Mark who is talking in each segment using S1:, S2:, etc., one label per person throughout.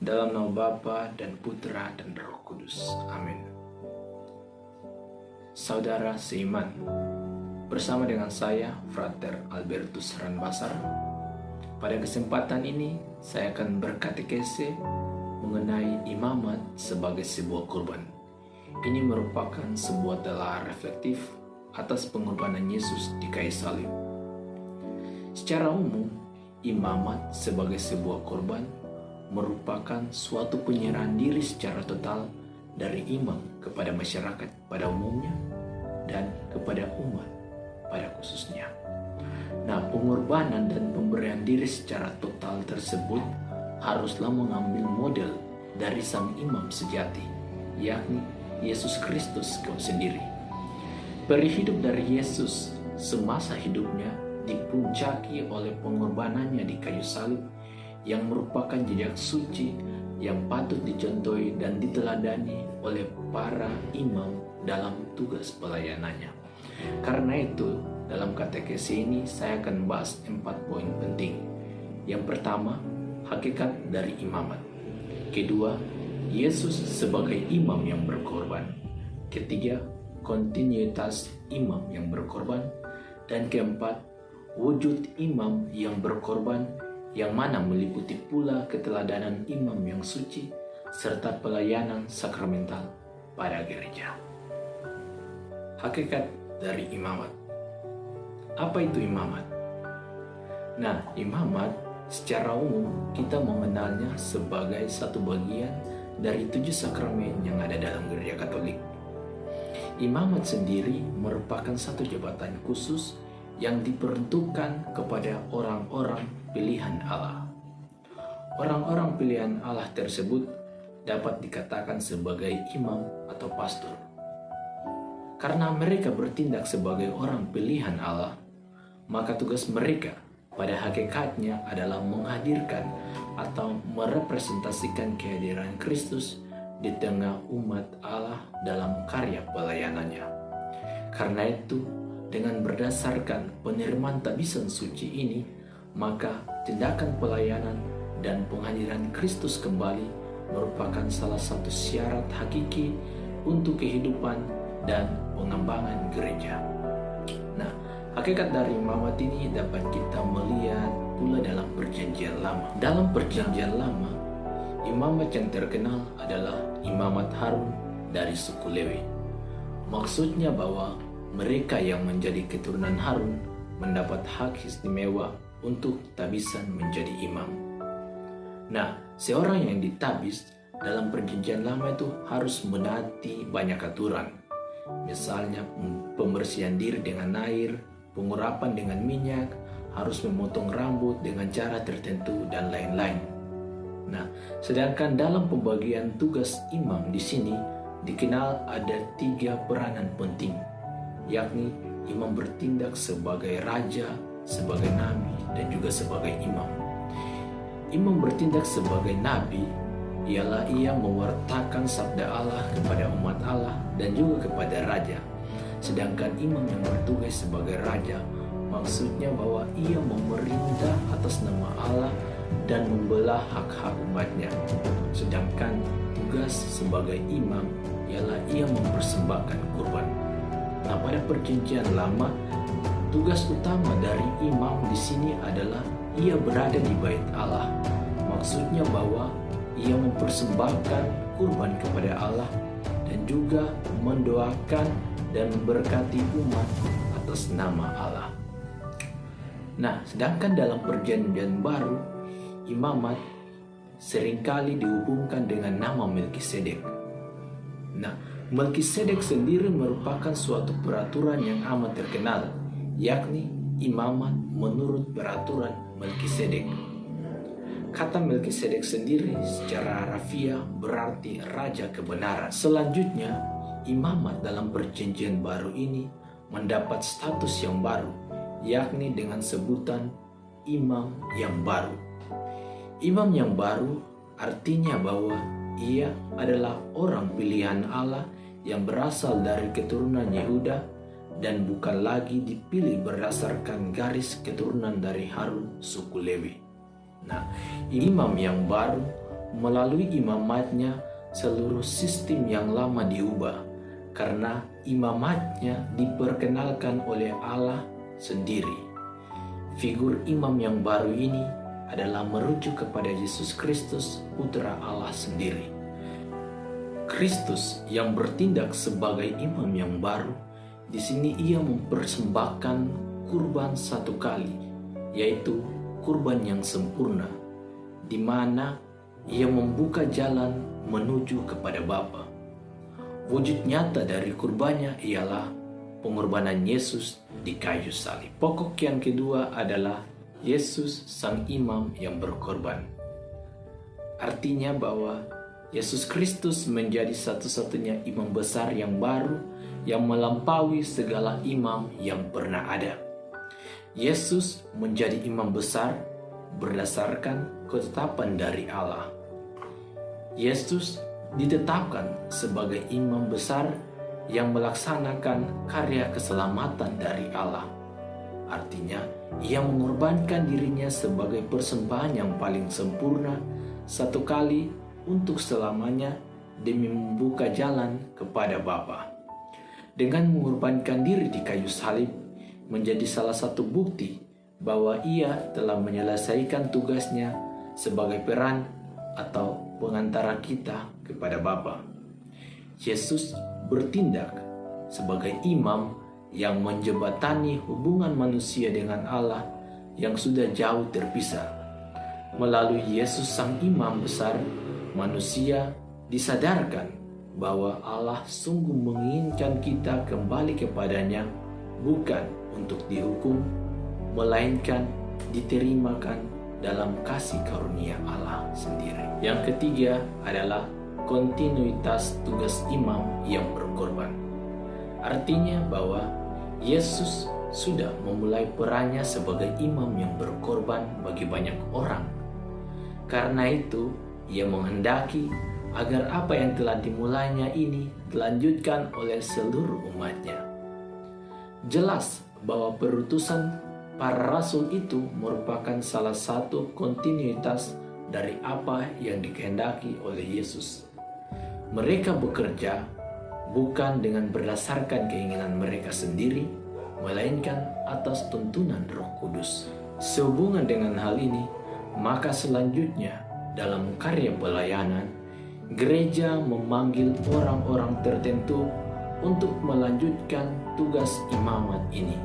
S1: Dalam nama Bapa dan Putra dan Roh Kudus. Amin. Saudara seiman, bersama dengan saya, Frater Albertus Ranbasar, pada kesempatan ini saya akan berkatekese mengenai imamat sebagai sebuah kurban. Ini merupakan sebuah telah reflektif atas pengorbanan Yesus di kayu salib. Secara umum, imamat sebagai sebuah kurban merupakan suatu penyerahan diri secara total dari imam kepada masyarakat pada umumnya dan kepada umat pada khususnya. Nah, pengorbanan dan pemberian diri secara total tersebut haruslah mengambil model dari sang imam sejati, yakni Yesus Kristus sendiri. Peri hidup dari Yesus semasa hidupnya dipuncaki oleh pengorbanannya di kayu salib yang merupakan jejak suci yang patut dicontohi dan diteladani oleh para imam dalam tugas pelayanannya. Karena itu, dalam katekesi ini saya akan bahas 4 poin penting. Yang pertama, hakikat dari imamat. Kedua, Yesus sebagai imam yang berkorban. Ketiga, kontinuitas imam yang berkorban. Dan keempat, wujud imam yang berkorban, yang mana meliputi pula keteladanan imam yang suci serta pelayanan sakramental pada gereja. Hakikat dari imamat. Apa itu imamat? Nah, imamat secara umum kita mengenalnya sebagai satu bagian dari 7 sakramen yang ada dalam gereja Katolik. Imamat sendiri merupakan satu jabatan khusus yang diperuntukkan kepada orang-orang pilihan Allah. Orang-orang pilihan Allah tersebut dapat dikatakan sebagai imam atau pastor. Karena mereka bertindak sebagai orang pilihan Allah, maka tugas mereka pada hakikatnya adalah menghadirkan atau merepresentasikan kehadiran Kristus di tengah umat Allah dalam karya pelayanannya. Karena itu, dengan berdasarkan penerimaan tabisan suci ini, maka tindakan pelayanan dan penghadiran Kristus kembali merupakan salah satu syarat hakiki untuk kehidupan dan pengembangan gereja. Nah, hakikat dari imamat ini dapat kita melihat pula dalam Perjanjian Lama. Dalam Perjanjian Lama, imamat yang terkenal adalah imamat Harun dari suku Lewi. Maksudnya bahwa mereka yang menjadi keturunan Harun mendapat hak istimewa untuk tabisan menjadi imam. Nah, seorang yang ditabis dalam Perjanjian Lama itu harus menaati banyak aturan. Misalnya pembersihan diri dengan air, pengurapan dengan minyak, harus memotong rambut dengan cara tertentu, dan lain-lain. Nah, sedangkan dalam pembagian tugas imam di sini dikenal ada 3 peranan penting, yakni imam bertindak sebagai raja, sebagai nabi, dan juga sebagai imam. Imam bertindak sebagai nabi ialah ia mewartakan sabda Allah kepada umat Allah dan juga kepada raja. Sedangkan imam yang bertugas sebagai raja maksudnya bahwa ia memerintah atas nama Allah dan membelah hak-hak umatnya. Sedangkan tugas sebagai imam ialah ia mempersembahkan kurban. Nah, pada Perjanjian Lama, tugas utama dari imam di sini adalah ia berada di bait Allah. Maksudnya bahwa ia mempersembahkan kurban kepada Allah dan juga mendoakan dan memberkati umat atas nama Allah. Nah, sedangkan dalam Perjanjian Baru, imamat seringkali dihubungkan dengan nama Melkisedek. Nah, Melkisedek sendiri merupakan suatu peraturan yang amat terkenal, yakni imamat menurut peraturan Melkisedek. Kata Melkisedek sendiri secara harafiah berarti raja kebenaran. Selanjutnya, imamat dalam Perjanjian Baru ini mendapat status yang baru, yakni dengan sebutan imam yang baru. Imam yang baru artinya bahwa ia adalah orang pilihan Allah yang berasal dari keturunan Yehuda dan bukan lagi dipilih berdasarkan garis keturunan dari Harun suku Lewi. Nah, imam yang baru melalui imamatnya seluruh sistem yang lama diubah, karena imamatnya diperkenalkan oleh Allah sendiri. Figur imam yang baru ini adalah merujuk kepada Yesus Kristus, Putra Allah sendiri. Kristus yang bertindak sebagai imam yang baru, di sini ia mempersembahkan kurban satu kali, yaitu kurban yang sempurna, di mana ia membuka jalan menuju kepada Bapa. Wujud nyata dari kurbannya ialah pengorbanan Yesus di kayu salib. Pokok yang kedua adalah Yesus sang imam yang berkorban. Artinya bahwa Yesus Kristus menjadi satu-satunya imam besar yang baru yang melampaui segala imam yang pernah ada. Yesus menjadi imam besar berdasarkan ketetapan dari Allah. Yesus ditetapkan sebagai imam besar yang melaksanakan karya keselamatan dari Allah. Artinya, ia mengorbankan dirinya sebagai persembahan yang paling sempurna satu kali untuk selamanya demi membuka jalan kepada Bapa. Dengan mengorbankan diri di kayu salib menjadi salah satu bukti bahwa ia telah menyelesaikan tugasnya sebagai peran atau pengantara kita kepada Bapa. Yesus bertindak sebagai imam yang menjembatani hubungan manusia dengan Allah yang sudah jauh terpisah. Melalui Yesus sang imam besar, manusia disadarkan bahwa Allah sungguh menginginkan kita kembali kepadanya, bukan untuk dihukum, melainkan diterimakan dalam kasih karunia Allah sendiri. Yang ketiga adalah kontinuitas tugas imam yang berkorban. Artinya bahwa Yesus sudah memulai perannya sebagai imam yang berkorban bagi banyak orang. Karena itu, ia menghendaki agar apa yang telah dimulainya ini dilanjutkan oleh seluruh umatnya. Jelas bahwa perutusan para rasul itu merupakan salah satu kontinuitas dari apa yang dikehendaki oleh Yesus. Mereka bekerja bukan dengan berdasarkan keinginan mereka sendiri, melainkan atas tuntunan Roh Kudus. Sehubungan dengan hal ini, maka selanjutnya dalam karya pelayanan, gereja memanggil orang-orang tertentu untuk melanjutkan tugas imamat ini,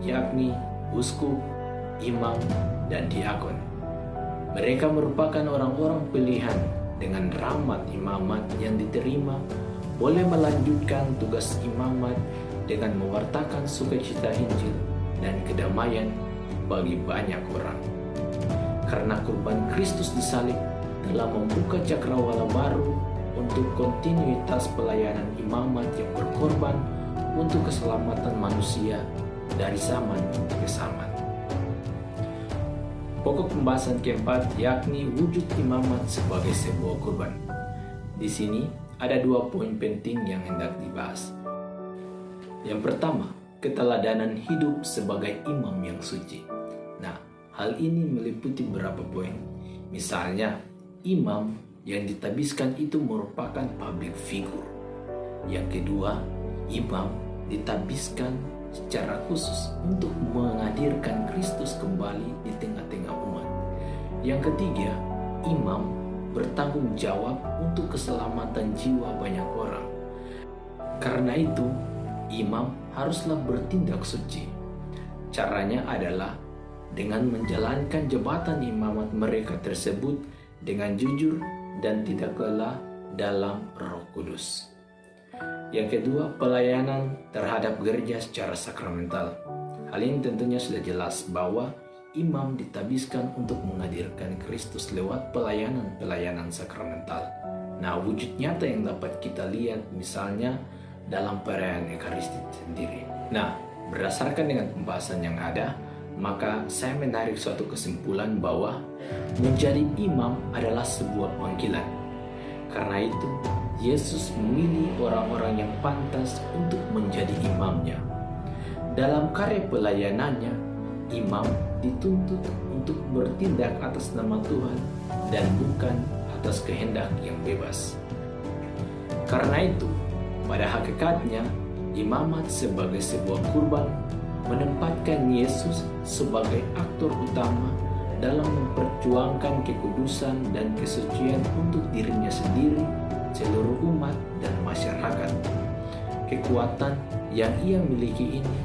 S1: yakni uskup, imam, dan diakon. Mereka merupakan orang-orang pilihan dengan rahmat imamat yang diterima, boleh melanjutkan tugas imamat dengan mewartakan sukacita Injil dan kedamaian bagi banyak orang. Karena kurban Kristus di salib telah membuka cakrawala baru untuk kontinuitas pelayanan imamat yang berkorban untuk keselamatan manusia dari zaman ke zaman. Pokok pembahasan keempat yakni wujud imamat sebagai sebuah kurban. Di sini ada 2 poin penting yang hendak dibahas. Yang pertama, keteladanan hidup sebagai imam yang suci. Nah, hal ini meliputi beberapa poin. Misalnya, imam yang ditabiskan itu merupakan public figure. Yang kedua, imam ditabiskan secara khusus untuk menghadirkan Kristus kembali di tengah-tengah umat. Yang ketiga, imam bertanggung jawab untuk keselamatan jiwa banyak orang. Karena itu, imam haruslah bertindak suci. Caranya adalah dengan menjalankan jabatan imamat mereka tersebut dengan jujur dan tidak lelah dalam Roh Kudus. Yang kedua, pelayanan terhadap gereja secara sakramental. Hal ini tentunya sudah jelas bahwa imam ditabiskan untuk menghadirkan Kristus lewat pelayanan-pelayanan sakramental. Nah, wujud nyata yang dapat kita lihat misalnya dalam perayaan Ekaristi sendiri. Nah, berdasarkan dengan pembahasan yang ada, maka saya menarik suatu kesimpulan bahwa menjadi imam adalah sebuah panggilan. Karena itu, Yesus memilih orang-orang yang pantas untuk menjadi imamnya. Dalam karya pelayanannya, imam dituntut untuk bertindak atas nama Tuhan dan bukan atas kehendak yang bebas. Karena itu, pada hakikatnya, imamat sebagai sebuah kurban menempatkan Yesus sebagai aktor utama dalam memperjuangkan kekudusan dan kesucian untuk dirinya sendiri, seluruh umat, dan masyarakat. Kekuatan yang ia miliki ini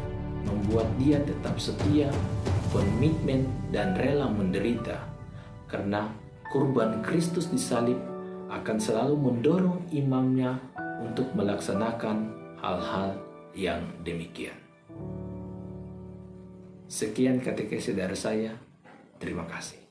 S1: membuat dia tetap setia, komitmen, dan rela menderita, karena kurban Kristus di salib akan selalu mendorong imamnya untuk melaksanakan hal-hal yang demikian. Sekian katekese dari saya. Terima kasih.